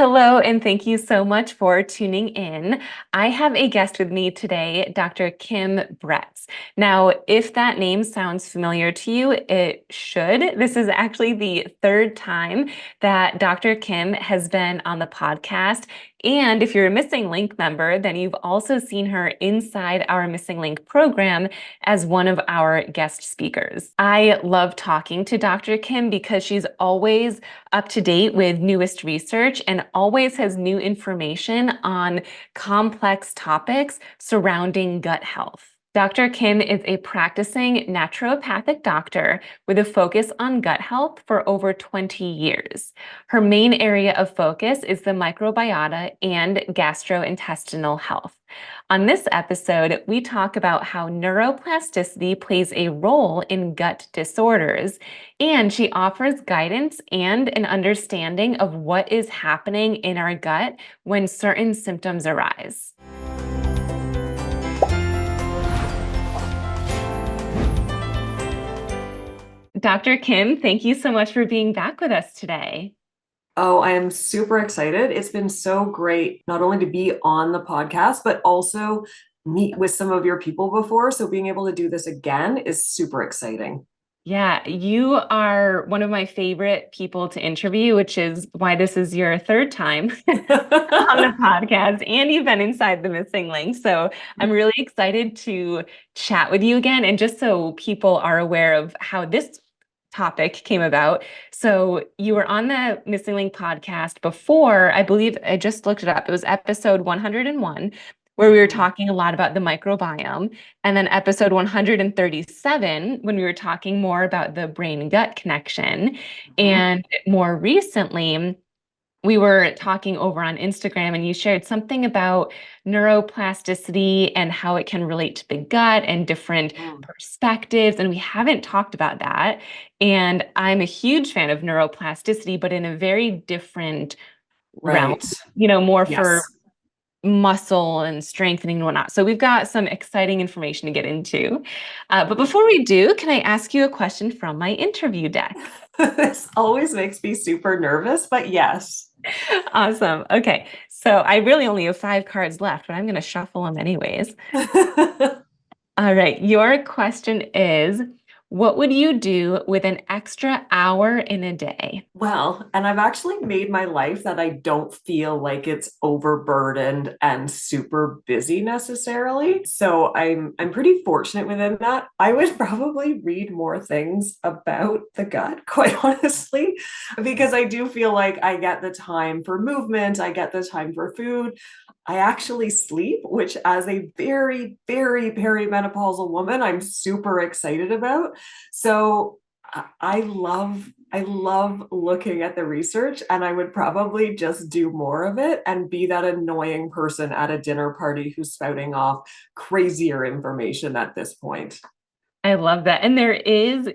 Hello, and thank you so much for tuning in. I have a guest with me today, Dr. Kim Bretz. Now, if that name sounds familiar to you, it should. This is actually the third time that Dr. Kim has been on the podcast. And if you're a Missing Link member, then you've also seen her inside our Missing Link program as one of our guest speakers. I love talking to Dr. Kim because she's always up to date with newest research and always has new information on complex topics surrounding gut health. Dr. Kim is a practicing naturopathic doctor with a focus on gut health for over 20 years. Her main area of focus is the microbiota and gastrointestinal health. On this episode, we talk about how neuroplasticity plays a role in gut disorders, and she offers guidance and an understanding of what is happening in our gut when certain symptoms arise. Dr. Kim, thank you so much for being back with us today. Oh, I am super excited. It's been so great not only to be on the podcast, but also meet with some of your people before. So being able to do this again is super exciting. Yeah, you are one of my favorite people to interview, which is why this is your third time on the podcast, and you've been inside the Missing Link. So I'm really excited to chat with you again. And just so people are aware of how this topic came about. So you were on the Missing Link podcast before, I believe I just looked it up. It was episode 101, where we were talking a lot about the microbiome. And then episode 137, when we were talking more about the brain gut connection. And more recently, we were talking over on Instagram and you shared something about neuroplasticity and how it can relate to the gut and different perspectives. And we haven't talked about that. And I'm a huge fan of neuroplasticity, but in a very different realm, Right. more for Yes. muscle and strengthening and whatnot. So we've got some exciting information to get into. But before we do, can I ask you a question from my interview deck? This always makes me super nervous, but yes. Awesome. Okay. So I really only have 5 cards left, but I'm going to shuffle them anyways. All right. Your question is, what would you do with an extra hour in a day? Well, and I've actually made my life that I don't feel like it's overburdened and super busy necessarily. So I'm pretty fortunate within that. I would probably read more things about the gut, quite honestly, because I do feel like I get the time for movement, I get the time for food. I actually sleep, which as a very, very perimenopausal woman, I'm super excited about. So I love looking at the research, and I would probably just do more of it and be that annoying person at a dinner party who's spouting off crazier information at this point. I love that. And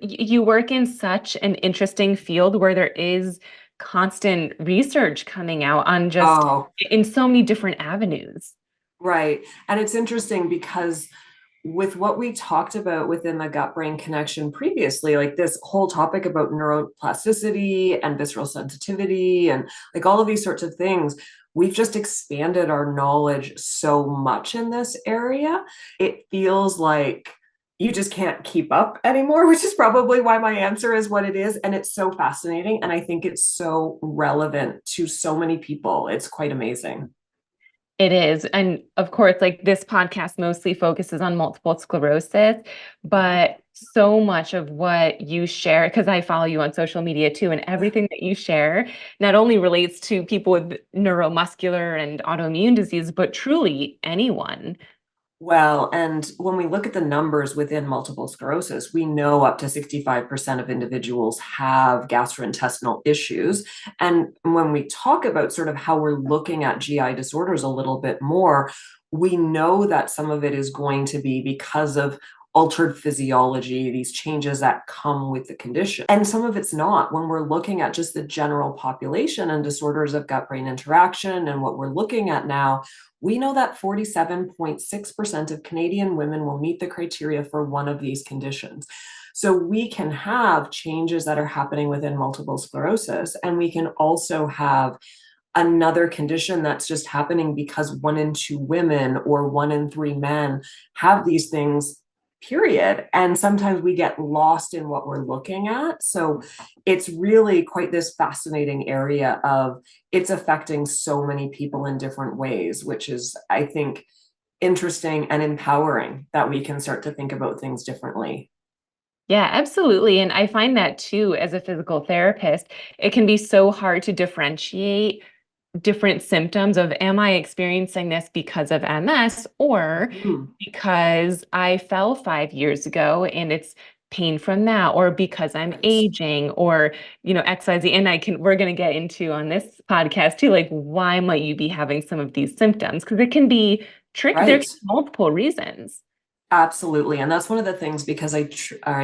you work in such an interesting field where there is constant research coming out on just Oh, in so many different avenues. right. And it's interesting because with what we talked about within the gut brain connection previously, like this whole topic about neuroplasticity and visceral sensitivity and like all of these sorts of things, we've just expanded our knowledge so much in this area. It feels like you just can't keep up anymore, which is probably why my answer is what it is. And it's so fascinating. And I think it's so relevant to so many people. It's quite amazing. It is. And of course, like this podcast mostly focuses on multiple sclerosis, but so much of what you share, because I follow you on social media too, and everything that you share not only relates to people with neuromuscular and autoimmune disease, but truly anyone. Well, and when we look at the numbers within multiple sclerosis, we know up to 65% of individuals have gastrointestinal issues. And when we talk about sort of how we're looking at GI disorders a little bit more, we know that some of it is going to be because of altered physiology, these changes that come with the condition. And some of it's not. When we're looking at just the general population and disorders of gut brain interaction and what we're looking at now, we know that 47.6% of Canadian women will meet the criteria for one of these conditions. So we can have changes that are happening within multiple sclerosis, and we can also have another condition that's just happening because 1 in 2 women or 1 in 3 men have these things, period. And sometimes we get lost in what we're looking at. So it's really quite this fascinating area of it's affecting so many people in different ways, which is, I think, interesting and empowering that we can start to think about things differently. Yeah, absolutely. And I find that too, as a physical therapist, it can be so hard to differentiate different symptoms of, am I experiencing this because of MS or Mhm. because I fell 5 years ago and it's pain from that, or because I'm Right. aging, or XYZ. And we're going to get into on this podcast too, like, why might you be having some of these symptoms? Because it can be tricky. There can Right. be multiple reasons. Absolutely. And that's one of the things, because I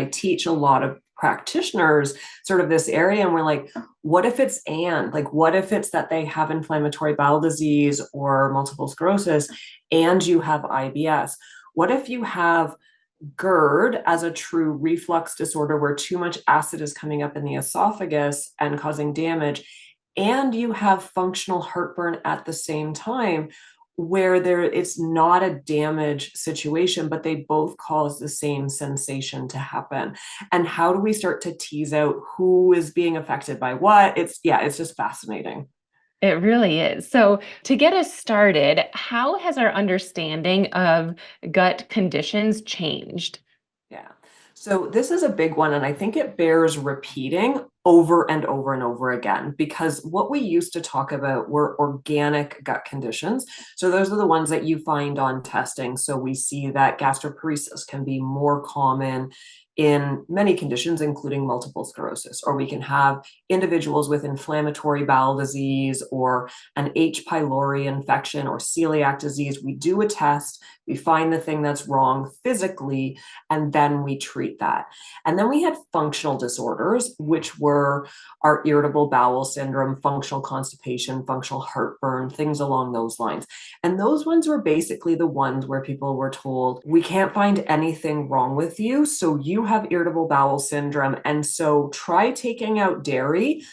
teach a lot of practitioners sort of this area, and we're like, what if it's like, what if it's that they have inflammatory bowel disease or multiple sclerosis and you have IBS? What if you have GERD as a true reflux disorder where too much acid is coming up in the esophagus and causing damage, and you have functional heartburn at the same time, where it's not a damage situation, but they both cause the same sensation to happen? And how do we start to tease out who is being affected by what? It's just fascinating. It really is. So, to get us started, how has our understanding of gut conditions changed? Yeah. So this is a big one, and I think it bears repeating over and over and over again, because what we used to talk about were organic gut conditions. So those are the ones that you find on testing. So we see that gastroparesis can be more common in many conditions, including multiple sclerosis, or we can have individuals with inflammatory bowel disease or an H. pylori infection or celiac disease. We do a test, we find the thing that's wrong physically, and then we treat that. And then we had functional disorders, which were our irritable bowel syndrome, functional constipation, functional heartburn, things along those lines. And those ones were basically the ones where people were told, we can't find anything wrong with you, so you have irritable bowel syndrome. And so try taking out dairy,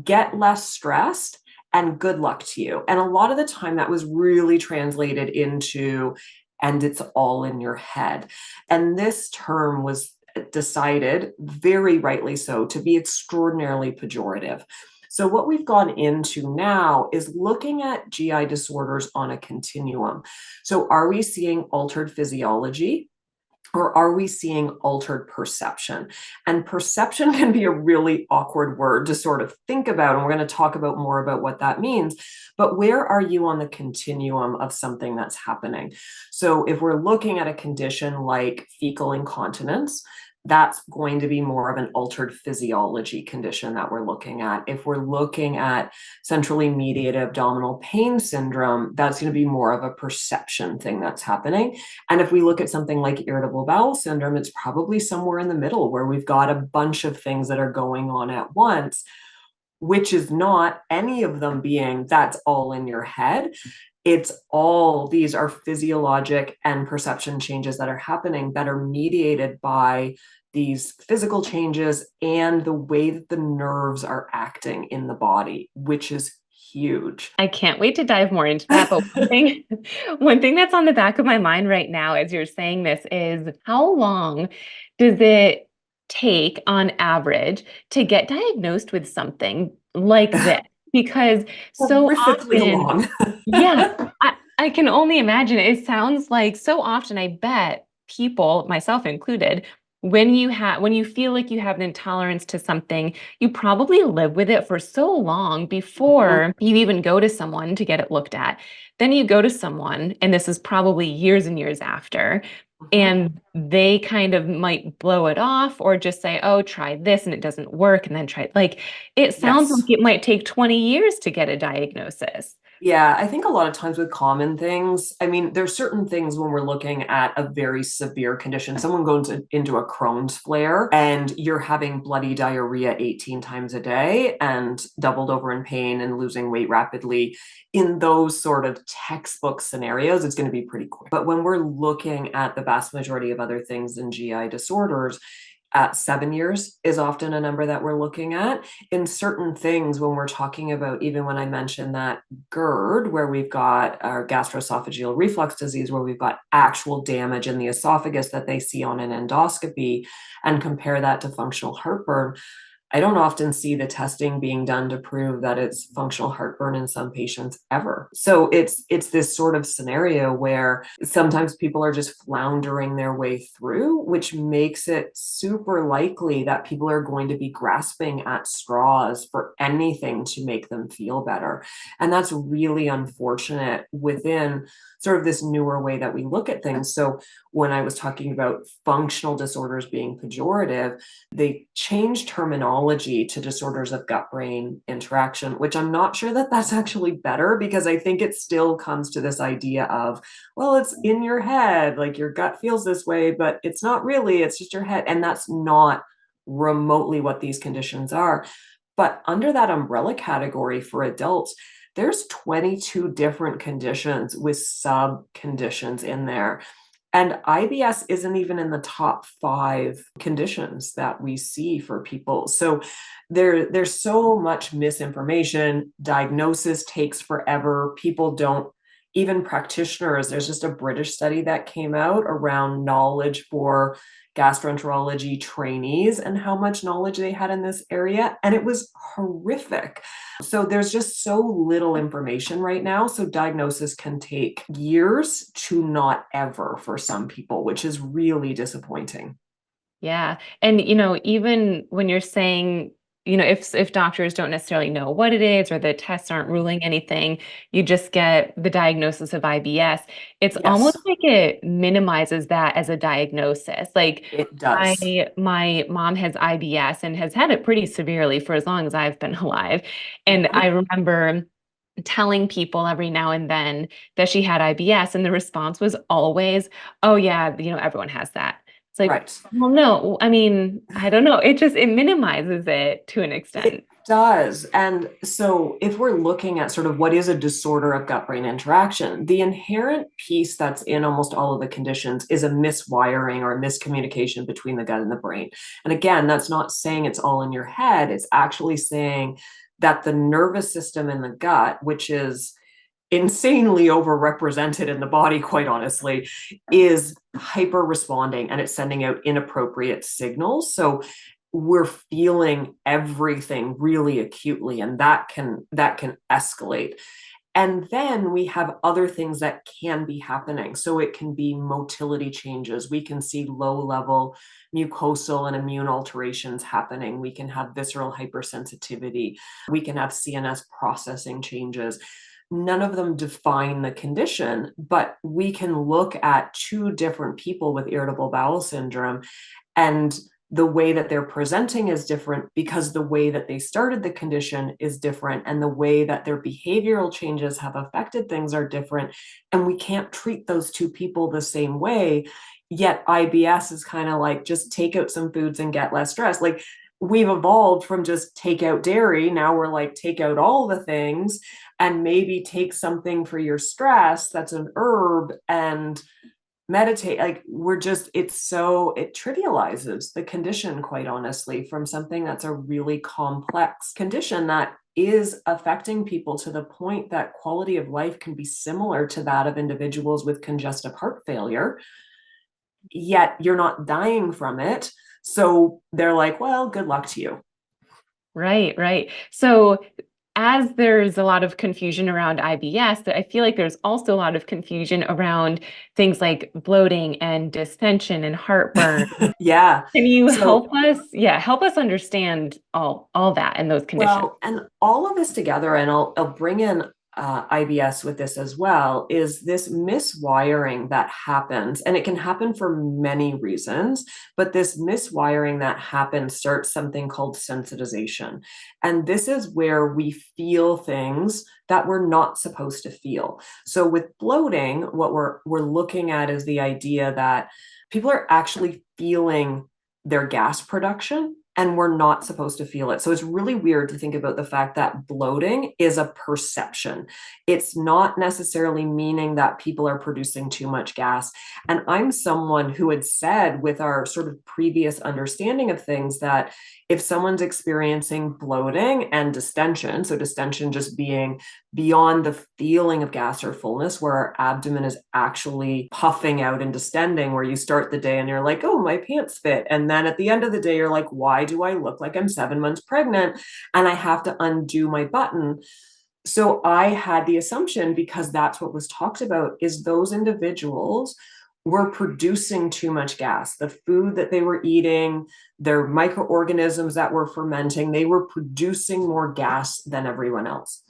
get less stressed, and good luck to you. And a lot of the time that was really translated into, and it's all in your head. And this term was decided, very rightly so, to be extraordinarily pejorative. So, what we've gone into now is looking at GI disorders on a continuum. So, are we seeing altered physiology? Or are we seeing altered perception? And perception can be a really awkward word to sort of think about. And we're going to talk about more about what that means. But where are you on the continuum of something that's happening? So if we're looking at a condition like fecal incontinence, that's going to be more of an altered physiology condition that we're looking at. If we're looking at centrally mediated abdominal pain syndrome, that's going to be more of a perception thing that's happening. And if we look at something like irritable bowel syndrome, it's probably somewhere in the middle where we've got a bunch of things that are going on at once, which is not any of them being that's all in your head. It's all these are physiologic and perception changes that are happening that are mediated by these physical changes and the way that the nerves are acting in the body, which is huge. I can't wait to dive more into that. But one thing that's on the back of my mind right now as you're saying this is, how long does it take on average to get diagnosed with something like this? Because so Horrifically often, long. yeah, I can only imagine. It sounds like so often, I bet people, myself included, when you feel like you have an intolerance to something, you probably live with it for so long before you even go to someone to get it looked at. Then you go to someone, and this is probably years and years after, Mhm. and they kind of might blow it off or just say, oh, try this and it doesn't work, and then try, like, it sounds like Yes. it might take 20 years to get a diagnosis. Yeah, I think a lot of times with common things, I mean, there's certain things when we're looking at a very severe condition, someone goes into a Crohn's flare and you're having bloody diarrhea 18 times a day and doubled over in pain and losing weight rapidly. In those sort of textbook scenarios, it's going to be pretty quick. But when we're looking at the vast majority of other things in GI disorders, at 7 years is often a number that we're looking at. In certain things, when we're talking about, even when I mentioned that GERD, where we've got our gastroesophageal reflux disease, where we've got actual damage in the esophagus that they see on an endoscopy, and compare that to functional heartburn, I don't often see the testing being done to prove that it's functional heartburn in some patients ever. So it's this sort of scenario where sometimes people are just floundering their way through, which makes it super likely that people are going to be grasping at straws for anything to make them feel better. And that's really unfortunate within sort of this newer way that we look at things. So when I was talking about functional disorders being pejorative, they changed terminology to disorders of gut-brain interaction, which I'm not sure that that's actually better, because I think it still comes to this idea of, well, it's in your head, like your gut feels this way, but it's not really, it's just your head. And that's not remotely what these conditions are. But under that umbrella category for adults, there's 22 different conditions with sub conditions in there. And IBS isn't even in the top 5 conditions that we see for people. So there's so much misinformation. Diagnosis takes forever. People don't, even practitioners, there's just a British study that came out around knowledge for gastroenterology trainees and how much knowledge they had in this area. And it was horrific. So there's just so little information right now. So diagnosis can take years to not ever for some people, which is really disappointing. Yeah. And, even when you're saying, if doctors don't necessarily know what it is or the tests aren't ruling anything, you just get the diagnosis of IBS. It's almost Yes, like it minimizes that as a diagnosis. Like it does. my mom has IBS and has had it pretty severely for as long as I've been alive. And I Mhm. remember telling people every now and then that she had IBS, and the response was always, "Oh yeah, everyone has that." It's like, Right. well, no, I mean, I don't know. It minimizes it to an It extent. does. And so, if we're looking at sort of what is a disorder of gut brain interaction, the inherent piece that's in almost all of the conditions is a miswiring or a miscommunication between the gut and the brain. And again, that's not saying it's all in your head, it's actually saying that the nervous system in the gut, which is insanely overrepresented in the body, quite honestly, is hyper responding and it's sending out inappropriate signals. So we're feeling everything really acutely, and that can escalate. And then we have other things that can be happening. So it can be motility changes. We can see low level mucosal and immune alterations happening. We can have visceral hypersensitivity. We can have CNS processing changes. None of them define the condition, but we can look at 2 different people with irritable bowel syndrome, and the way that they're presenting is different because the way that they started the condition is different, and the way that their behavioral changes have affected things are different. And we can't treat those 2 people the same way. Yet IBS is kind of like, just take out some foods and get less stressed. Like, we've evolved from just take out dairy. Now we're like, take out all the things and maybe take something for your stress that's an herb and meditate. Like, we're just, it trivializes the condition, quite honestly, from something that's a really complex condition that is affecting people to the point that quality of life can be similar to that of individuals with congestive heart failure, yet you're not dying from it. So they're like, well, good luck to you. Right, right. So as there's a lot of confusion around IBS, I feel like there's also a lot of confusion around things like bloating and distension and heartburn. Yeah. Can you So, help us? Yeah, help us understand all that and those conditions. well, and all of this together, and I'll bring in IBS with this as well, is this miswiring that happens. And it can happen for many reasons, but this miswiring that happens starts something called sensitization. And this is where we feel things that we're not supposed to feel. So with bloating, what we're looking at is the idea that people are actually feeling their gas production, and we're not supposed to feel it. So it's really weird to think about the fact that bloating is a perception. It's not necessarily meaning that people are producing too much gas. And I'm someone who had said, with our sort of previous understanding of things, that if someone's experiencing bloating and distension, so distension just being beyond the feeling of gas or fullness, where our abdomen is actually puffing out and distending, where you start the day and you're like, oh, my pants fit. And then at the end of the day, you're like, why do I look like I'm 7 months pregnant? And I have to undo my button. So I had the assumption, because that's what was talked about, is those individuals were producing too much gas. The food that they were eating, their microorganisms that were fermenting, they were producing more gas than everyone else.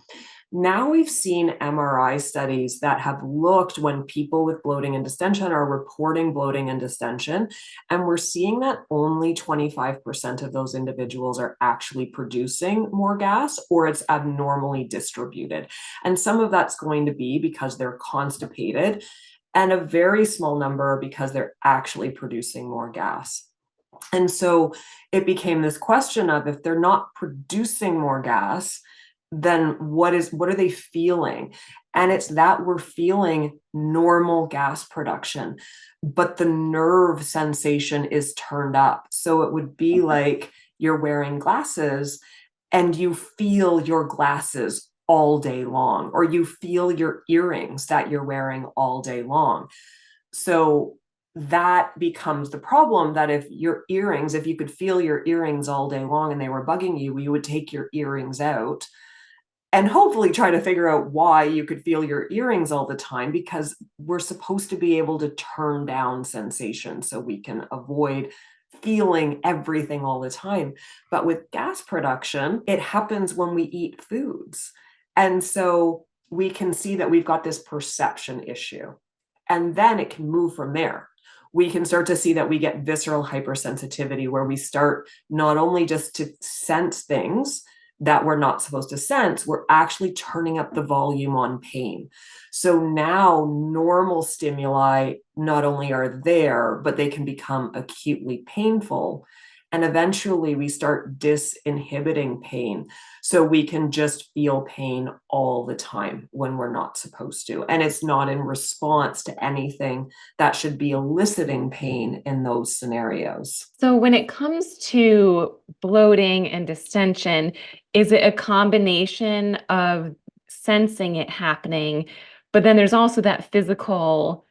Now we've seen MRI studies that have looked when people with bloating and distension are reporting bloating and distension, and we're seeing that only 25% of those individuals are actually producing more gas, or it's abnormally distributed. And some of that's going to be because they're constipated, and a very small number because they're actually producing more gas. And so it became this question of, if they're not producing more gas, then what are they feeling? And it's that we're feeling normal gas production, but the nerve sensation is turned up. So it would be like you're wearing glasses and you feel your glasses all day long, or you feel your earrings that you're wearing all day long. So that becomes the problem, that if your earrings, if you could feel your earrings all day long and they were bugging you, you would take your earrings out and hopefully try to figure out why you could feel your earrings all the time, because we're supposed to be able to turn down sensation so we can avoid feeling everything all the time. But with gas production, it happens when we eat foods. And so we can see that we've got this perception issue, and then it can move from there. We can start to see that we get visceral hypersensitivity, where we start not only just to sense things that we're not supposed to sense, we're actually turning up the volume on pain. So now normal stimuli not only are there, but they can become acutely painful. And eventually we start disinhibiting pain. So we can just feel pain all the time when we're not supposed to. And it's not in response to anything that should be eliciting pain in those scenarios. So when it comes to bloating and distension, is it a combination of sensing it happening, but then there's also that physical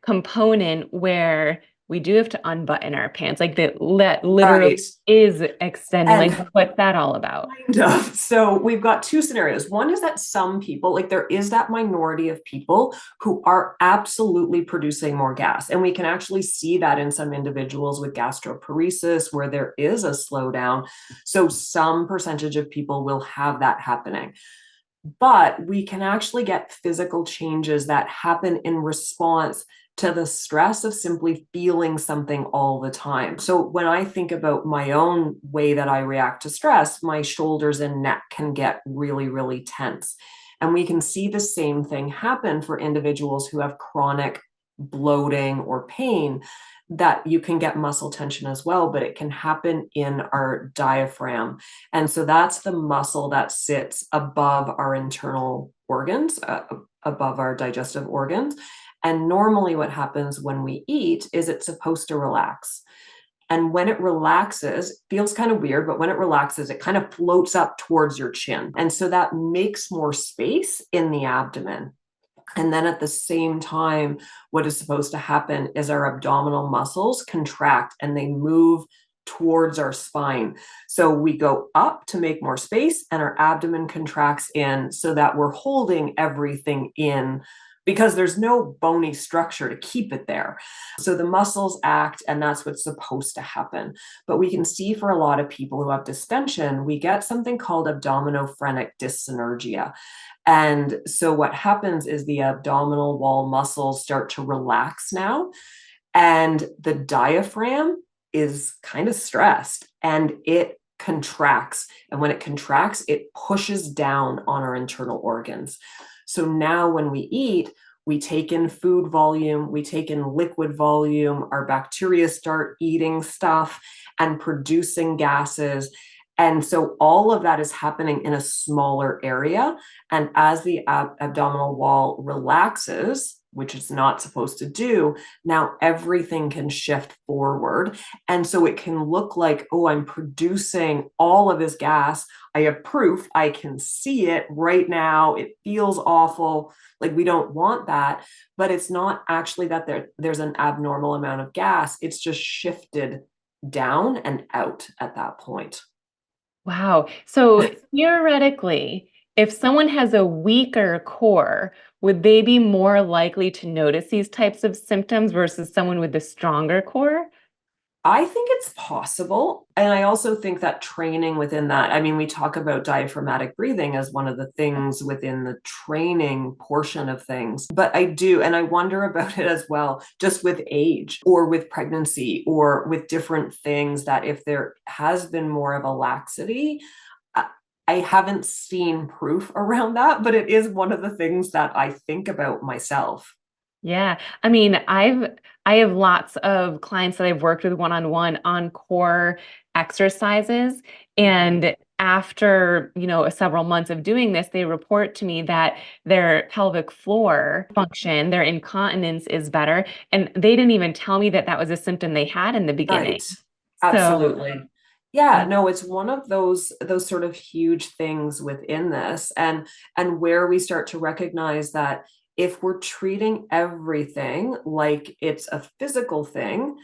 component where we do have to unbutton our pants, like that literally Right. is extending? Like, And what's that all about? kind of. So we've got two scenarios. One is that some people, like there is that minority of people who are absolutely producing more gas. And we can actually see that in some individuals with gastroparesis, where there is a slowdown. So some percentage of people will have that happening. But we can actually get physical changes that happen in response to the stress of simply feeling something all the time. So when I think about my own way that I react to stress, my shoulders and neck can get really, really tense. And we can see the same thing happen for individuals who have chronic bloating or pain, that you can get muscle tension as well, but it can happen in our diaphragm. And so that's the muscle that sits above our internal organs, above our digestive organs. And normally what happens when we eat is it's supposed to relax. And when it relaxes, it feels kind of weird, but when it relaxes, it kind of floats up towards your chin. And so that makes more space in the abdomen. And then at the same time, what is supposed to happen is our abdominal muscles contract and they move towards our spine. So we go up to make more space, and our abdomen contracts in so that we're holding everything in, because there's no bony structure to keep it there. So the muscles act, and that's what's supposed to happen. But we can see for a lot of people who have distension, we get something called abdominophrenic dyssynergia. And so what happens is the abdominal wall muscles start to relax now, and the diaphragm is kind of stressed and it contracts. And when it contracts, it pushes down on our internal organs. So now when we eat, we take in food volume, we take in liquid volume, our bacteria start eating stuff and producing gases. And so all of that is happening in a smaller area. And as the abdominal wall relaxes, which it's not supposed to do, now everything can shift forward. And so it can look like, oh, I'm producing all of this gas. I have proof. I can see it right now. It feels awful. Like, we don't want that. But it's not actually that there's an abnormal amount of gas. It's just shifted down and out at that point. Wow. So theoretically, if someone has a weaker core, would they be more likely to notice these types of symptoms versus someone with a stronger core? I think it's possible. And I also think that training within that, I mean, we talk about diaphragmatic breathing as one of the things within the training portion of things. But I do, and I wonder about it as well, just with age or with pregnancy or with different things, that if there has been more of a laxity, I haven't seen proof around that, but it is one of the things that I think about myself. Yeah. I mean, I have lots of clients that I've worked with one-on-one on core exercises. And after, several months of doing this, they report to me that their pelvic floor function, their incontinence is better. And they didn't even tell me that that was a symptom they had in the beginning. Right. So, Absolutely. Yeah, no, it's one of those sort of huge things within this, and where we start to recognize that if we're treating everything like it's a physical thing,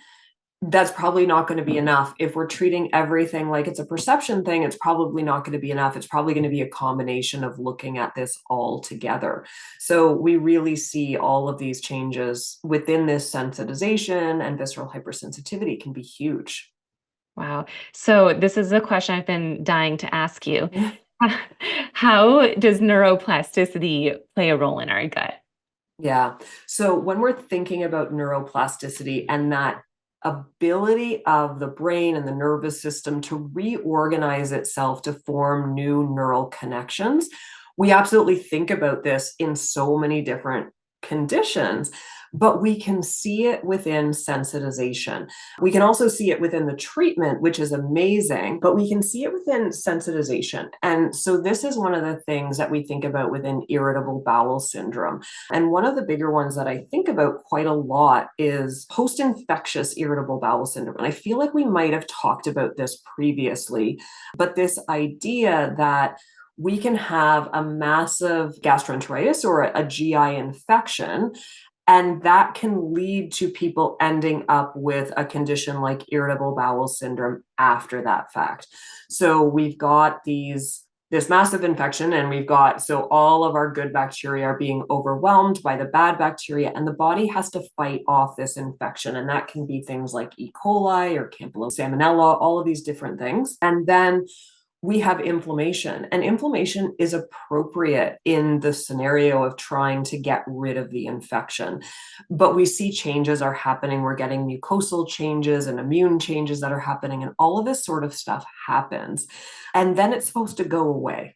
that's probably not going to be enough. If we're treating everything like it's a perception thing, it's probably not going to be enough. It's probably going to be a combination of looking at this all together. So we really see all of these changes within this sensitization, and visceral hypersensitivity can be huge. wow. So this is a question I've been dying to ask you. How does neuroplasticity play a role in our gut? Yeah. So when we're thinking about neuroplasticity and that ability of the brain and the nervous system to reorganize itself to form new neural connections, we absolutely think about this in so many different conditions, but we can see it within sensitization. We can also see it within the treatment, which is amazing, but we can see it within sensitization. And so this is one of the things that we think about within irritable bowel syndrome. And one of the bigger ones that I think about quite a lot is post-infectious irritable bowel syndrome. And I feel like we might have talked about this previously, but this idea that we can have a massive gastroenteritis or a GI infection, and that can lead to people ending up with a condition like irritable bowel syndrome after that fact. So we've got this massive infection, and we've got, so all of our good bacteria are being overwhelmed by the bad bacteria, and the body has to fight off this infection. And that can be things like E. coli or Campylobacter salmonella, all of these different things. And then we have inflammation, and inflammation is appropriate in the scenario of trying to get rid of the infection. But we see changes are happening. We're getting mucosal changes and immune changes that are happening, and all of this sort of stuff happens. And then it's supposed to go away.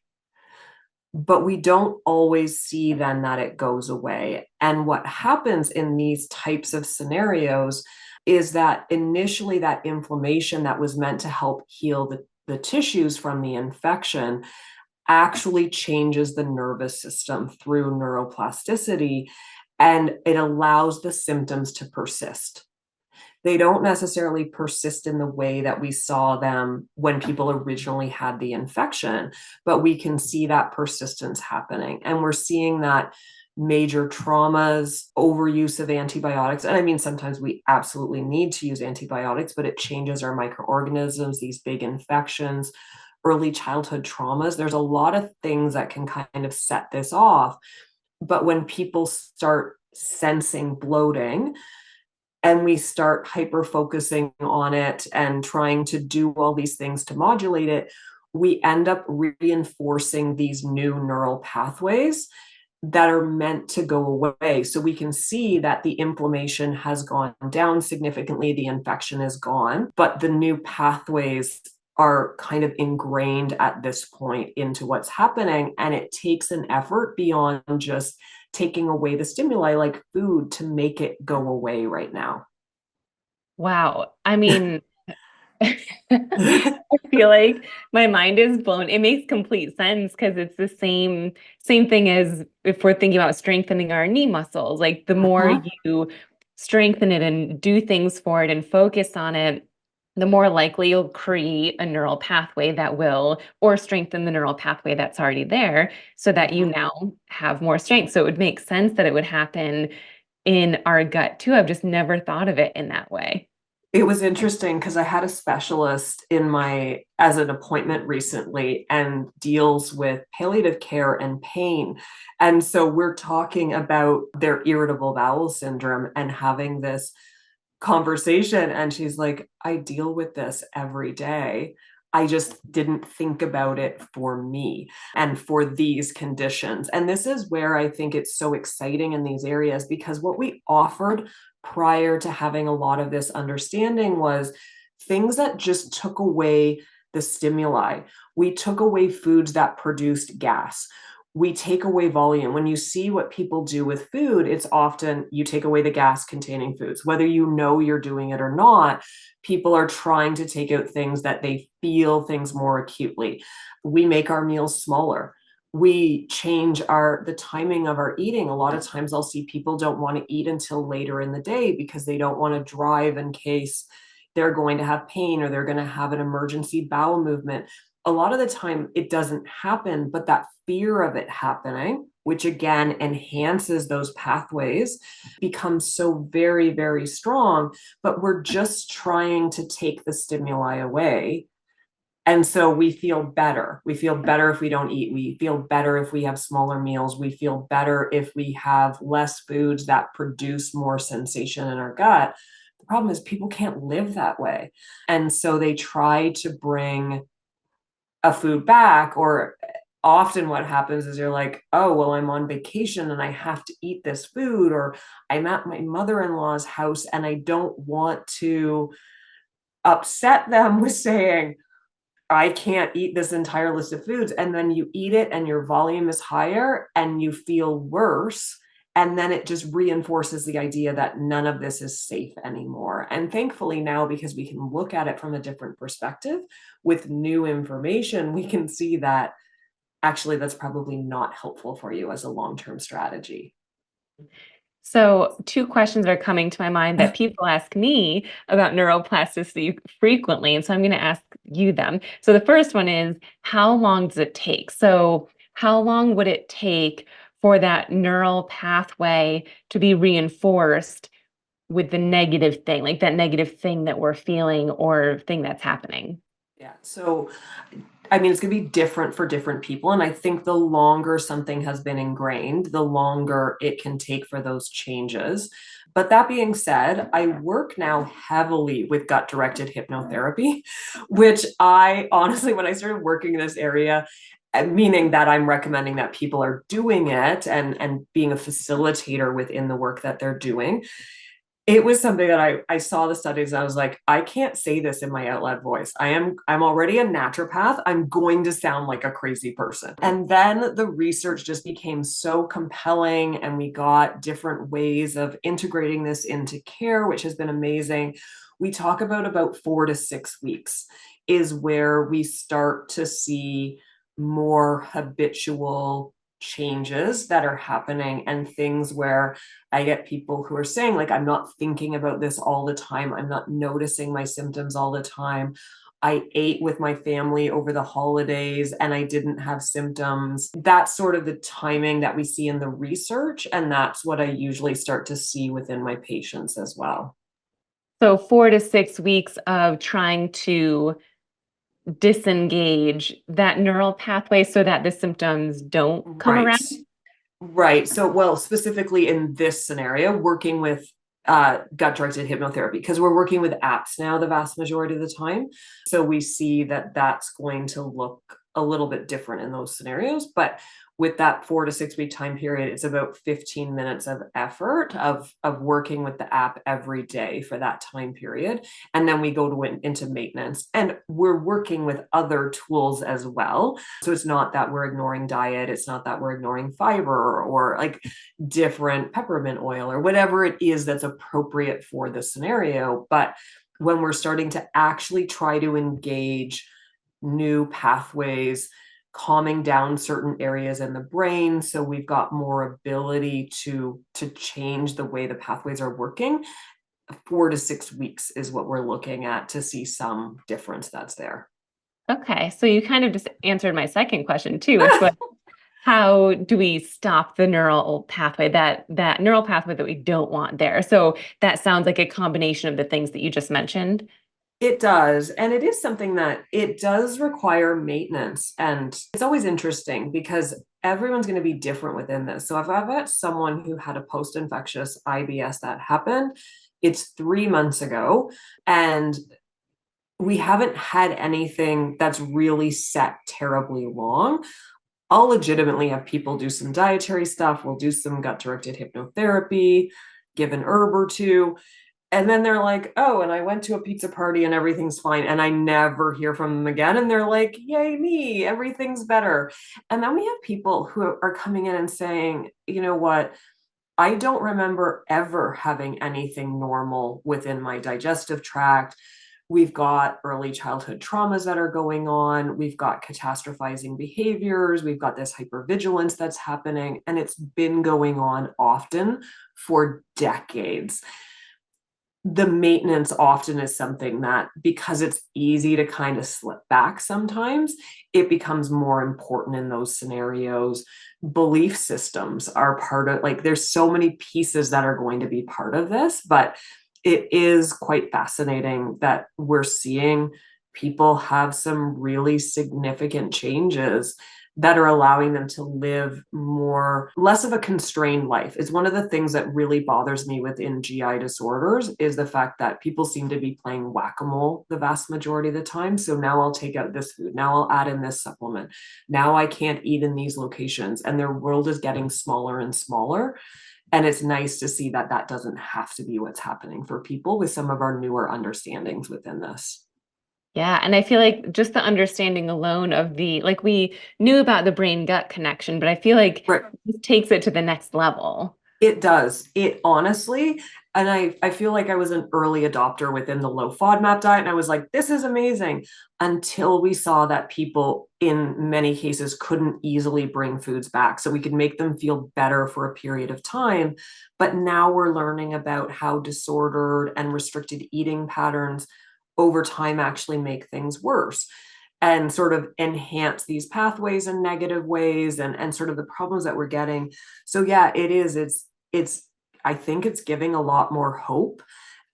But we don't always see then that it goes away. And what happens in these types of scenarios is that initially that inflammation that was meant to help heal the tissues from the infection actually changes the nervous system through neuroplasticity, and it allows the symptoms to persist. They don't necessarily persist in the way that we saw them when people originally had the infection, but we can see that persistence happening. And we're seeing that major traumas, overuse of antibiotics. And I mean, sometimes we absolutely need to use antibiotics, but it changes our microorganisms, these big infections, early childhood traumas. There's a lot of things that can kind of set this off. But when people start sensing bloating, and we start hyper focusing on it and trying to do all these things to modulate it, we end up reinforcing these new neural pathways that are meant to go away. So we can see that the inflammation has gone down significantly, the infection is gone, but the new pathways are kind of ingrained at this point into what's happening. And it takes an effort beyond just taking away the stimuli like food to make it go away right now. Wow. I mean, I feel like my mind is blown. It makes complete sense because it's the same thing as if we're thinking about strengthening our knee muscles. Like the more Mhm. you strengthen it and do things for it and focus on it, the more likely you'll create a neural pathway that will, or strengthen the neural pathway that's already there so that you Mhm. now have more strength. So it would make sense that it would happen in our gut too. I've just never thought of it in that way. It was interesting because I had a specialist in my as an appointment recently and deals with palliative care and pain. And so we're talking about their irritable bowel syndrome and having this conversation. And she's like, I deal with this every day. I just didn't think about it for me and for these conditions. And this is where I think it's so exciting in these areas because what we offered prior to having a lot of this understanding was things that just took away the stimuli. We took away foods that produced gas. We take away volume. When you see what people do with food, it's often you take away the gas containing foods. Whether you know you're doing it or not, people are trying to take out things that they feel things more acutely. We make our meals smaller. We change the timing of our eating. A lot of times I'll see people don't want to eat until later in the day because they don't want to drive in case they're going to have pain or they're going to have an emergency bowel movement. A lot of the time it doesn't happen, but that fear of it happening, which again enhances those pathways, becomes so very, very strong. But we're just trying to take the stimuli away. And so we feel better. We feel better if we don't eat. We feel better if we have smaller meals. We feel better if we have less foods that produce more sensation in our gut. The problem is people can't live that way. And so they try to bring a food back, or often what happens is you're like, oh, well, I'm on vacation and I have to eat this food, or I'm at my mother-in-law's house and I don't want to upset them with saying, I can't eat this entire list of foods. And then you eat it and your volume is higher and you feel worse. And then it just reinforces the idea that none of this is safe anymore. And thankfully, now, because we can look at it from a different perspective with new information, we can see that actually that's probably not helpful for you as a long-term strategy. So, two questions are coming to my mind that people ask me about neuroplasticity frequently. And so I'm going to ask you them. So, the first one is, how long does it take? So, how long would it take for that neural pathway to be reinforced with the negative thing, like that negative thing that we're feeling or thing that's happening? Yeah. So, I mean, it's going to be different for different people. And I think the longer something has been ingrained, the longer it can take for those changes. But that being said, I work now heavily with gut directed hypnotherapy, which I honestly, when I started working in this area, meaning that I'm recommending that people are doing it and being a facilitator within the work that they're doing, it was something that I saw the studies and I was like, I can't say this in my out loud voice. I'm already a naturopath. I'm going to sound like a crazy person. And then the research just became so compelling and we got different ways of integrating this into care, which has been amazing. We talk about 4 to 6 weeks is where we start to see more habitual changes that are happening and things where I get people who are saying, like, I'm not thinking about this all the time. I'm not noticing my symptoms all the time. I ate with my family over the holidays and I didn't have symptoms. That's sort of the timing that we see in the research. And that's what I usually start to see within my patients as well. So, 4 to 6 weeks of trying to disengage that neural pathway so that the symptoms don't come Right. around. Right. So, well, specifically in this scenario, working with gut directed hypnotherapy, because we're working with apps now the vast majority of the time. So we see that that's going to look a little bit different in those scenarios. But with that 4 to 6 week time period, it's about 15 minutes of effort of working with the app every day for that time period. And then we go into maintenance. And we're working with other tools as well. So it's not that we're ignoring diet. It's not that we're ignoring fiber or like different peppermint oil or whatever it is that's appropriate for the scenario. But when we're starting to actually try to engage new pathways, calming down certain areas in the brain, so we've got more ability to change the way the pathways are working, 4 to 6 weeks is what we're looking at to see some difference that's there. Okay, so you kind of just answered my second question too, which was how do we stop the neural pathway, that neural pathway that we don't want there? So that sounds like a combination of the things that you just mentioned. It does. And it is something that it does require maintenance. And it's always interesting because everyone's going to be different within this. So if I've got someone who had a post-infectious IBS that happened, it's 3 months ago, and we haven't had anything that's really set terribly long. I'll legitimately have people do some dietary stuff. We'll do some gut-directed hypnotherapy, give an herb or two. And then they're like, oh, and I went to a pizza party and everything's fine. And I never hear from them again. And they're like, yay, me, everything's better. And then we have people who are coming in and saying, you know what? I don't remember ever having anything normal within my digestive tract. We've got early childhood traumas that are going on. We've got catastrophizing behaviors. We've got this hypervigilance that's happening. And it's been going on often for decades. The maintenance often is something that, because it's easy to kind of slip back sometimes, it becomes more important in those scenarios. Belief systems are part of, like, there's so many pieces that are going to be part of this, but it is quite fascinating that we're seeing people have some really significant changes that are allowing them to live less of a constrained life. It's one of the things that really bothers me within GI disorders is the fact that people seem to be playing whack-a-mole the vast majority of the time. So now I'll take out this food. Now I'll add in this supplement. Now I can't eat in these locations, and their world is getting smaller and smaller. And it's nice to see that that doesn't have to be what's happening for people with some of our newer understandings within this. Yeah, and I feel like just the understanding alone of like we knew about the brain gut connection, but I feel like Right. this takes it to the next level. It does. It honestly, and I feel like I was an early adopter within the low FODMAP diet. And I was like, this is amazing, until we saw that people in many cases couldn't easily bring foods back. So we could make them feel better for a period of time. But now we're learning about how disordered and restricted eating patterns over time actually make things worse and sort of enhance these pathways in negative ways, and sort of the problems that we're getting. So yeah, it is. It's I think it's giving a lot more hope,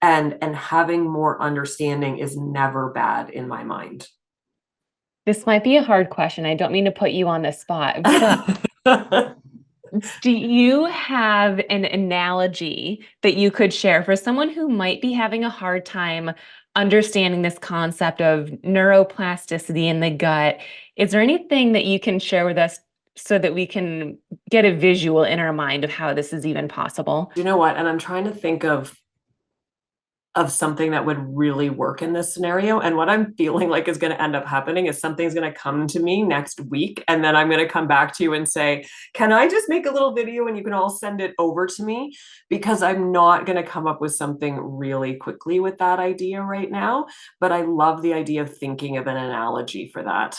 and having more understanding is never bad in my mind. This might be a hard question. I don't mean to put you on the spot, but do you have an analogy that you could share for someone who might be having a hard time understanding this concept of neuroplasticity in the gut? Is there anything that you can share with us so that we can get a visual in our mind of how this is even possible? You know what? And I'm trying to think of something that would really work in this scenario. And what I'm feeling like is going to end up happening is something's going to come to me next week. And then I'm going to come back to you and say, can I just make a little video and you can all send it over to me? Because I'm not going to come up with something really quickly with that idea right now. But I love the idea of thinking of an analogy for that.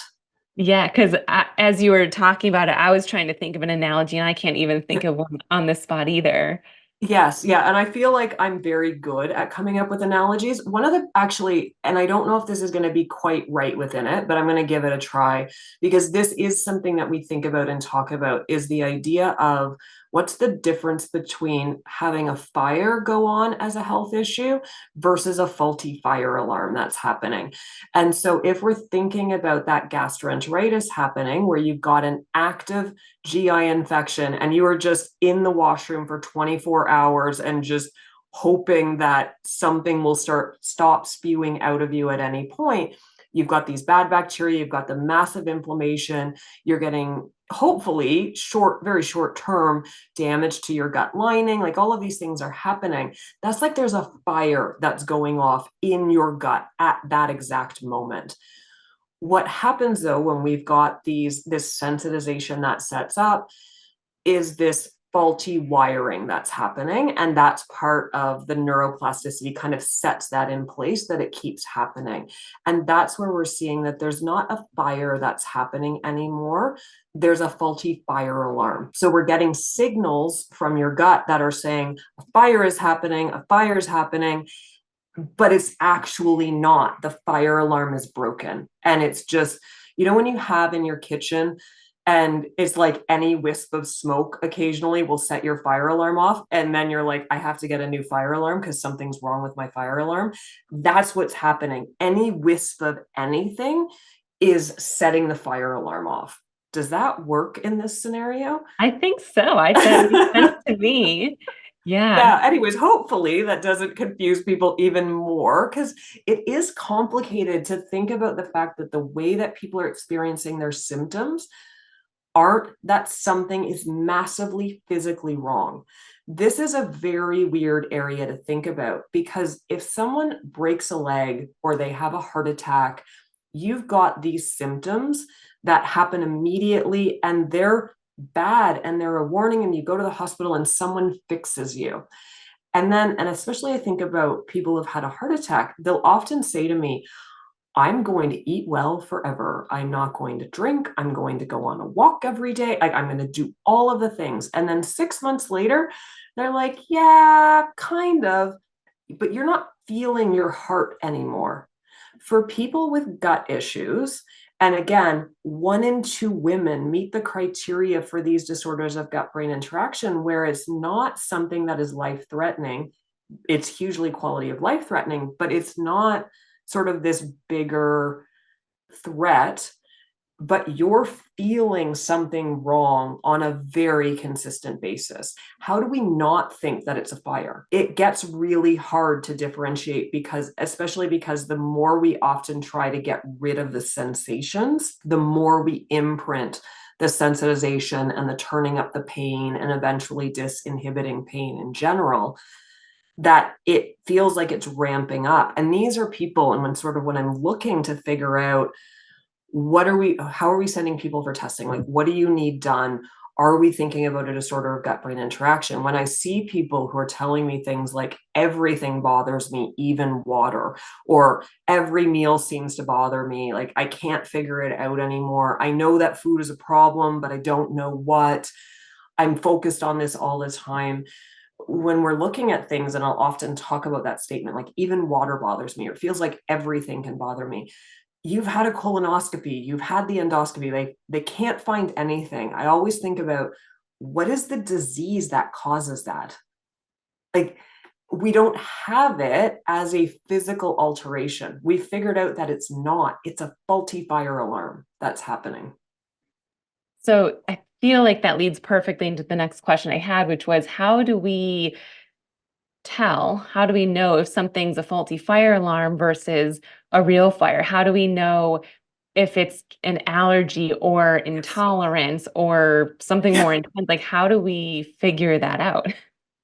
Yeah, because as you were talking about it, I was trying to think of an analogy and I can't even think of one on the spot either. Yes, yeah. And I feel like I'm very good at coming up with analogies. One of the actually, and I don't know if this is going to be quite right within it, but I'm going to give it a try, because this is something that we think about and talk about, is the idea of what's the difference between having a fire go on as a health issue versus a faulty fire alarm that's happening. And so if we're thinking about that gastroenteritis happening, where you've got an active GI infection and you are just in the washroom for 24 hours and just hoping that something will stop spewing out of you at any point, you've got these bad bacteria, you've got the massive inflammation, you're getting hopefully very short term damage to your gut lining. Like all of these things are happening. That's like there's a fire that's going off in your gut at that exact moment. What happens though when we've got this sensitization that sets up is this faulty wiring that's happening, and that's part of the neuroplasticity kind of sets that in place, that it keeps happening. And that's where we're seeing that there's not a fire that's happening anymore, there's a faulty fire alarm. So we're getting signals from your gut that are saying a fire is happening, a fire is happening, but it's actually not. The fire alarm is broken. And it's just, when you have in your kitchen and it's like any wisp of smoke occasionally will set your fire alarm off. And then you're like, I have to get a new fire alarm because something's wrong with my fire alarm. That's what's happening. Any wisp of anything is setting the fire alarm off. Does that work in this scenario? I think so. That makes sense to me. Yeah. Yeah, anyways, hopefully that doesn't confuse people even more, because it is complicated to think about the fact that the way that people are experiencing their symptoms aren't that something is massively physically wrong. This is a very weird area to think about, because if someone breaks a leg or they have a heart attack, you've got these symptoms that happen immediately and they're bad and they're a warning, and you go to the hospital and someone fixes you. And especially I think about people who've had a heart attack, they'll often say to me, I'm going to eat well forever. I'm not going to drink. I'm going to go on a walk every day. I'm going to do all of the things. And then 6 months later, they're like, yeah, kind of, but you're not feeling your heart anymore. For people with gut issues, and again, 1 in 2 women meet the criteria for these disorders of gut-brain interaction, where it's not something that is life-threatening. It's hugely quality of life-threatening, but it's not sort of this bigger threat, but you're feeling something wrong on a very consistent basis. How do we not think that it's a fire? It gets really hard to differentiate, especially because the more we often try to get rid of the sensations, the more we imprint the sensitization and the turning up the pain and eventually disinhibiting pain in general, that it feels like it's ramping up. And these are people, and when I'm looking to figure out how are we sending people for testing? Like, what do you need done? Are we thinking about a disorder of gut-brain interaction? When I see people who are telling me things like everything bothers me, even water, or every meal seems to bother me, like I can't figure it out anymore. I know that food is a problem, but I don't know what. I'm focused on this all the time. When we're looking at things, and I'll often talk about that statement, like even water bothers me, or it feels like everything can bother me. You've had a colonoscopy, you've had the endoscopy, they can't find anything. I always think about, what is the disease that causes that? Like, we don't have it as a physical alteration. We figured out that it's a faulty fire alarm that's happening. So I feel like that leads perfectly into the next question I had, which was, how do we know if something's a faulty fire alarm versus a real fire? How do we know if it's an allergy or intolerance or something more intense? Like, how do we figure that out?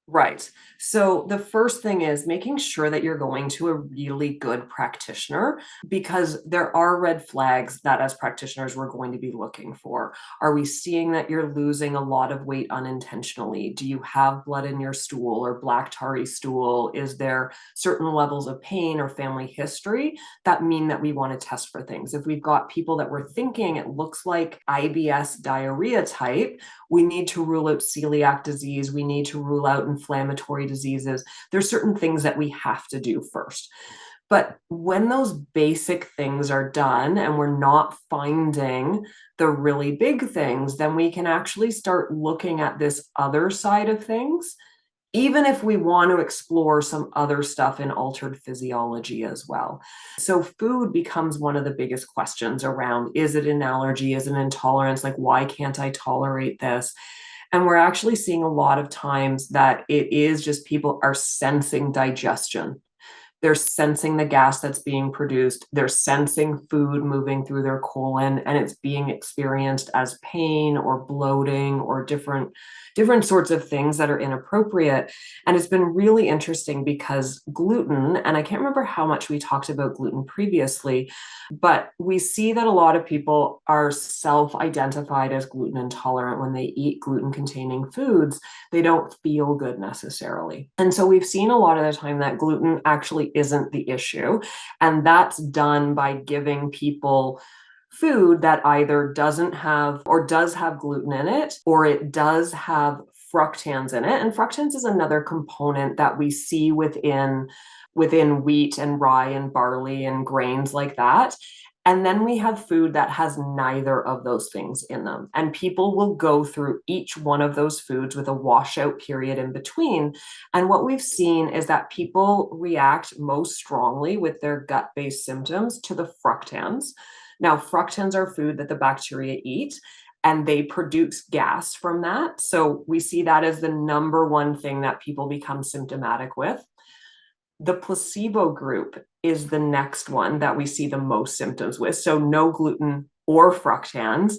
Right. So the first thing is making sure that you're going to a really good practitioner, because there are red flags that as practitioners we're going to be looking for. Are we seeing that you're losing a lot of weight unintentionally? Do you have blood in your stool or black tarry stool? Is there certain levels of pain or family history that mean that we want to test for things? If we've got people that we're thinking it looks like IBS diarrhea type, we need to rule out celiac disease. We need to rule out inflammatory diseases. There's certain things that we have to do first. But when those basic things are done and we're not finding the really big things, then we can actually start looking at this other side of things, even if we want to explore some other stuff in altered physiology as well. So food becomes one of the biggest questions around, is it an allergy? Is it an intolerance? Like, why can't I tolerate this? And we're actually seeing a lot of times that it is just people are sensing digestion. they're sensing the gas that's being produced, they're sensing food moving through their colon, and it's being experienced as pain or bloating or different sorts of things that are inappropriate. And it's been really interesting because gluten, and I can't remember how much we talked about gluten previously, but we see that a lot of people are self-identified as gluten intolerant. When they eat gluten-containing foods, they don't feel good necessarily. And so we've seen a lot of the time that gluten actually isn't the issue. And that's done by giving people food that either doesn't have or does have gluten in it, or it does have fructans in it. And fructans is another component that we see within wheat and rye and barley and grains like that. And then we have food that has neither of those things in them. And people will go through each one of those foods with a washout period in between. And what we've seen is that people react most strongly with their gut-based symptoms to the fructans. Now, fructans are food that the bacteria eat, and they produce gas from that. So we see that as the number one thing that people become symptomatic with. The placebo group is the next one that we see the most symptoms with. So no gluten or fructans.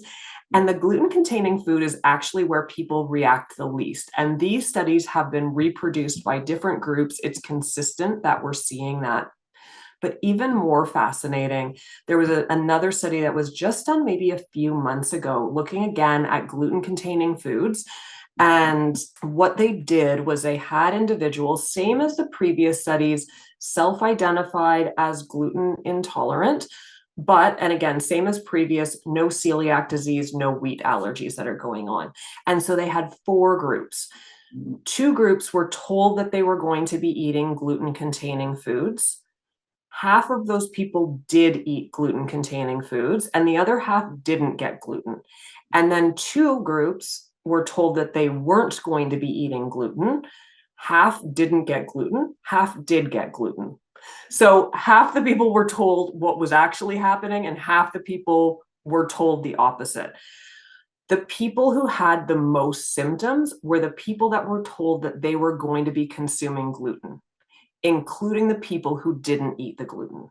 And the gluten-containing food is actually where people react the least. And these studies have been reproduced by different groups. It's consistent that we're seeing that. But even more fascinating, there was another study that was just done maybe a few months ago, looking again at gluten-containing foods. And what they did was they had individuals, same as the previous studies, self-identified as gluten intolerant, but, and again, same as previous, no celiac disease, no wheat allergies that are going on. And so they had 4 groups. 2 groups were told that they were going to be eating gluten-containing foods. Half of those people did eat gluten-containing foods, and the other half didn't get gluten. And then 2 groups were told that they weren't going to be eating gluten. Half didn't get gluten, half did get gluten. So half the people were told what was actually happening, and half the people were told the opposite. The people who had the most symptoms were the people that were told that they were going to be consuming gluten, including the people who didn't eat the gluten.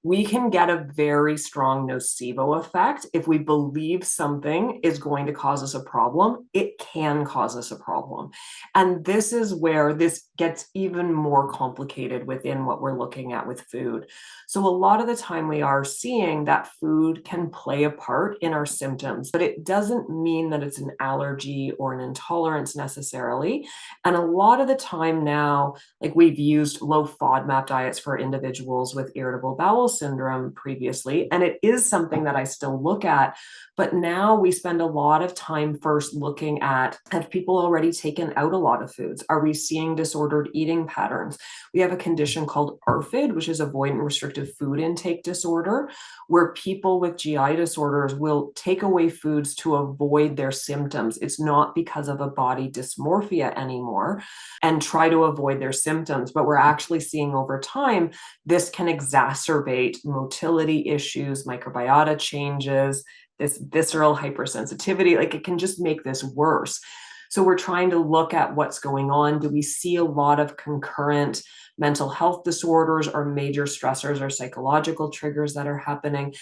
We can get a very strong nocebo effect. If we believe something is going to cause us a problem, it can cause us a problem. And this is where this gets even more complicated within what we're looking at with food. So a lot of the time we are seeing that food can play a part in our symptoms, but it doesn't mean that it's an allergy or an intolerance necessarily. And a lot of the time now, like we've used low FODMAP diets for individuals with irritable bowel syndrome previously, and it is something that I still look at. But now we spend a lot of time first looking at, have people already taken out a lot of foods? Are we seeing disordered eating patterns? We have a condition called ARFID, which is avoidant restrictive food intake disorder, where people with GI disorders will take away foods to avoid their symptoms. It's not because of a body dysmorphia anymore, and try to avoid their symptoms. But we're actually seeing over time, this can exacerbate motility issues, microbiota changes, this visceral hypersensitivity, like it can just make this worse. So we're trying to look at what's going on. Do we see a lot of concurrent mental health disorders or major stressors or psychological triggers that are happening?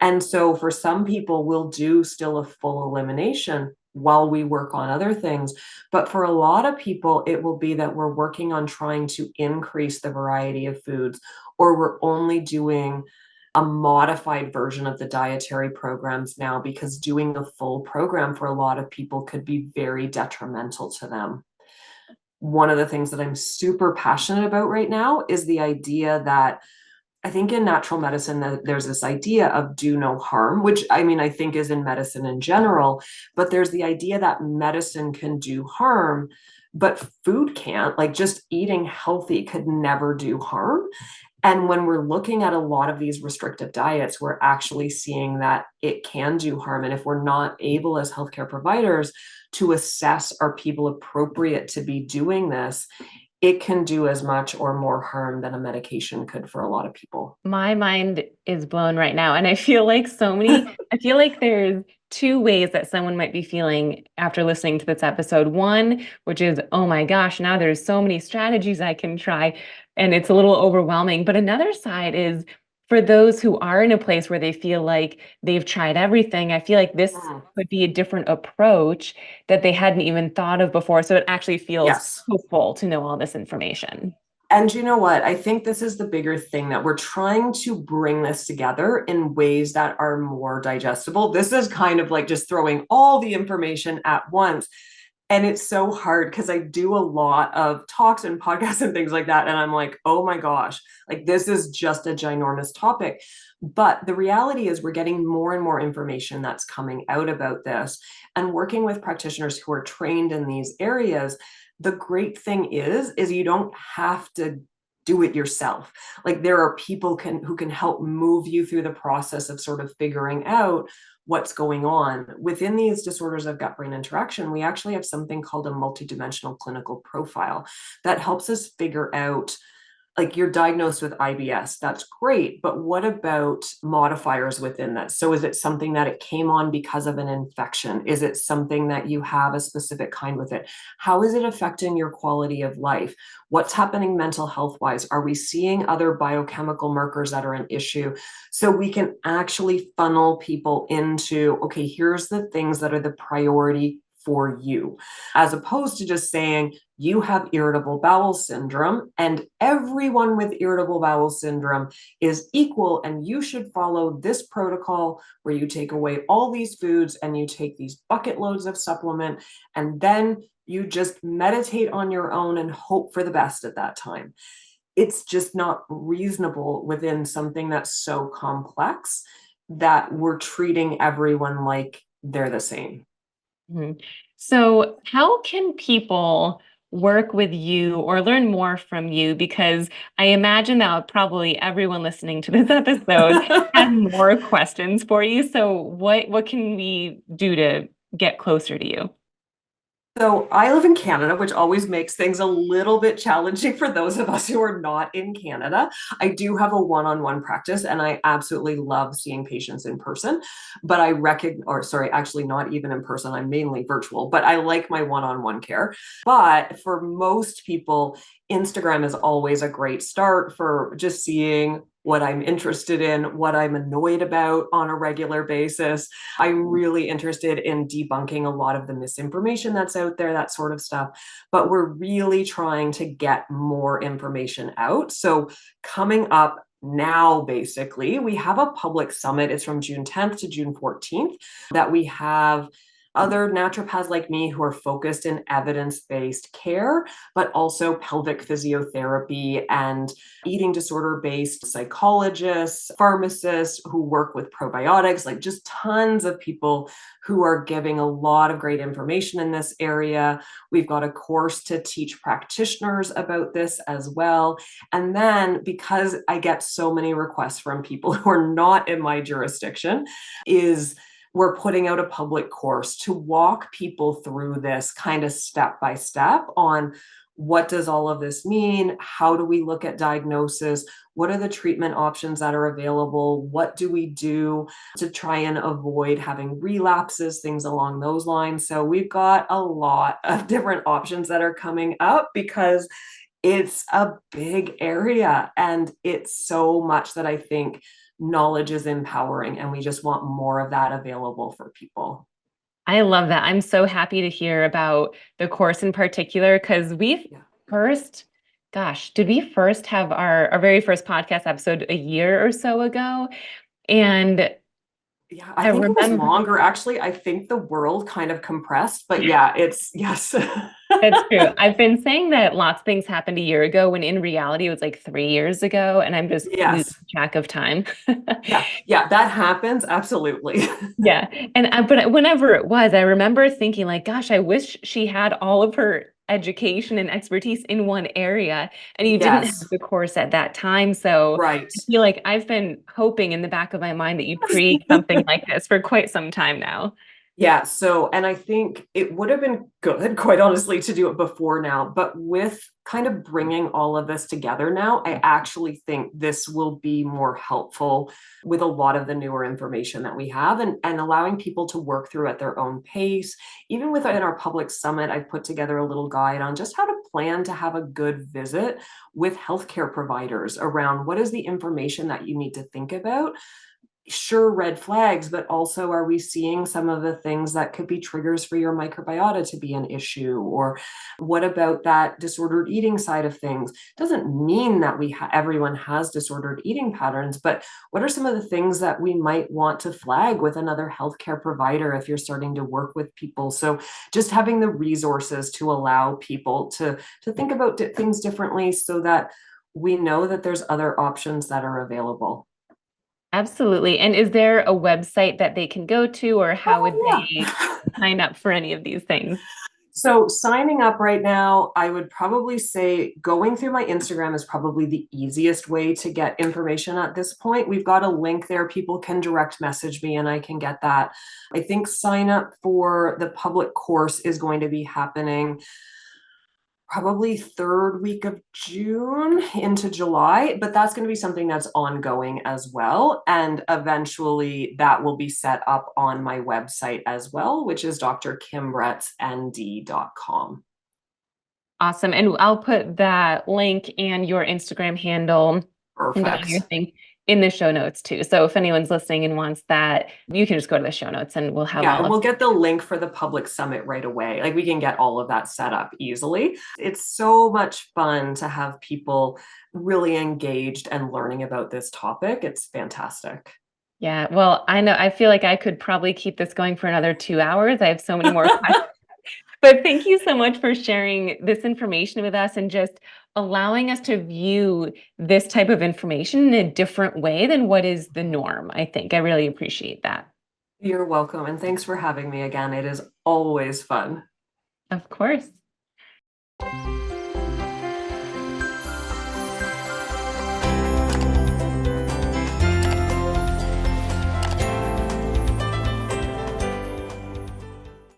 And so for some people, we'll do still a full elimination while we work on other things. But for a lot of people, it will be that we're working on trying to increase the variety of foods, or we're only doing a modified version of the dietary programs now, because doing the full program for a lot of people could be very detrimental to them. One of the things that I'm super passionate about right now is the idea that I think in natural medicine that there's this idea of do no harm, which I mean, I think is in medicine in general, but there's the idea that medicine can do harm, but food can't. Like just eating healthy could never do harm. And when we're looking at a lot of these restrictive diets, we're actually seeing that it can do harm. And if we're not able as healthcare providers to assess are people appropriate to be doing this, it can do as much or more harm than a medication could for a lot of people. My mind is blown right now. And I feel like I feel like there's 2 ways that someone might be feeling after listening to this episode. One, which is, oh my gosh, now there's so many strategies I can try. and it's a little overwhelming. But another side is for those who are in a place where they feel like they've tried everything, I feel like this Mm. could be a different approach that they hadn't even thought of before. So it actually feels Yes. hopeful to know all this information. And you know what? I think this is the bigger thing that we're trying to bring this together in ways that are more digestible. This is kind of like just throwing all the information at once. And it's so hard because I do a lot of talks and podcasts and things like that. And I'm like, oh my gosh, like this is just a ginormous topic. But the reality is, we're getting more and more information that's coming out about this. And working with practitioners who are trained in these areas, the great thing is you don't have to do it yourself. Like there are people who can help move you through the process of sort of figuring out what's going on. Within these disorders of gut brain interaction, we actually have something called a multidimensional clinical profile that helps us figure out, like, you're diagnosed with IBS, that's great, but what about modifiers within that? So is it something that it came on because of an infection? Is it something that you have a specific kind with it? How is it affecting your quality of life? What's happening mental health wise? Are we seeing other biochemical markers that are an issue? So we can actually funnel people into, okay, here's the things that are the priority for you, as opposed to just saying you have irritable bowel syndrome and everyone with irritable bowel syndrome is equal and you should follow this protocol where you take away all these foods and you take these bucket loads of supplement and then you just meditate on your own and hope for the best at that time. It's just not reasonable within something that's so complex that we're treating everyone like they're the same. Mhm. So, how can people work with you or learn more from you? Because I imagine that probably everyone listening to this episode has more questions for you. So, what can we do to get closer to you? So I live in Canada, which always makes things a little bit challenging for those of us who are not in Canada. I do have a one-on-one practice and I absolutely love seeing patients in person, but I recognize, or sorry, actually not even in person, I'm mainly virtual, but I like my one-on-one care. But for most people, Instagram is always a great start for just seeing what I'm interested in, what I'm annoyed about on a regular basis. I'm really interested in debunking a lot of the misinformation that's out there, that sort of stuff. But we're really trying to get more information out. So coming up now, basically, we have a public summit. It's from June 10th to June 14th that we have other naturopaths like me who are focused in evidence-based care, but also pelvic physiotherapy and eating disorder-based psychologists, pharmacists who work with probiotics, like just tons of people who are giving a lot of great information in this area. We've got a course to teach practitioners about this as well. And then, because I get so many requests from people who are not in my jurisdiction, is we're putting out a public course to walk people through this kind of step by step on what does all of this mean? How do we look at diagnosis? What are the treatment options that are available? What do we do to try and avoid having relapses, things along those lines? So we've got a lot of different options that are coming up because it's a big area and it's so much that I think knowledge is empowering and we just want more of that available for people. I love that. I'm so happy to hear about the course in particular because we've Yeah. first, gosh, did we first have our very first podcast episode a year or so ago? And Yeah, I I think it was remember. longer. Actually, I think the world kind of compressed, but yeah, it's yes. That's true. I've been saying that lots of things happened a year ago when in reality it was like 3 years ago, and I'm just losing Yes. track of time. Yeah. Yeah, that happens. Absolutely. Yeah. And but whenever it was, I remember thinking like, gosh, I wish she had all of her education and expertise in one area and you didn't have Yes. the course at that time. So Right. I feel like I've been hoping in the back of my mind that you'd create something like this for quite some time now. Yeah, so, and I think it would have been good, quite honestly, to do it before now, but with kind of bringing all of this together now, I actually think this will be more helpful with a lot of the newer information that we have, and allowing people to work through at their own pace. Even within our public summit, I've put together a little guide on just how to plan to have a good visit with healthcare providers around what is the information that you need to think about. Sure, red flags, but also, are we seeing some of the things that could be triggers for your microbiota to be an issue? Or what about that disordered eating side of things? Doesn't mean that everyone has disordered eating patterns, but what are some of the things that we might want to flag with another healthcare provider if you're starting to work with people? So just having the resources to allow people to think about things differently, so that we know that there's other options that are available. Absolutely. And is there a website that they can go to, or how would Oh, they yeah. sign up for any of these things? So signing up right now, I would probably say going through my Instagram is probably the easiest way to get information at this point. We've got a link there. People can direct message me and I can get that. I think sign up for the public course is going to be happening probably third week of June into July, but that's going to be something that's ongoing as well. And eventually that will be set up on my website as well, which is drkimbretznd.com. Awesome. And I'll put that link and your Instagram handle and on your Perfect. thing in the show notes too. So if anyone's listening and wants that, you can just go to the show notes and we'll have Yeah, all and of we'll get the link for the public summit right away. Like, we can get all of that set up easily. It's so much fun to have people really engaged and learning about this topic. It's fantastic. Yeah, well, I know I feel like I could probably keep this going for another 2 hours. I have so many more questions. But thank you so much for sharing this information with us and just allowing us to view this type of information in a different way than what is the norm, I think. I really appreciate that. You're welcome, and thanks for having me again. It is always fun. Of course.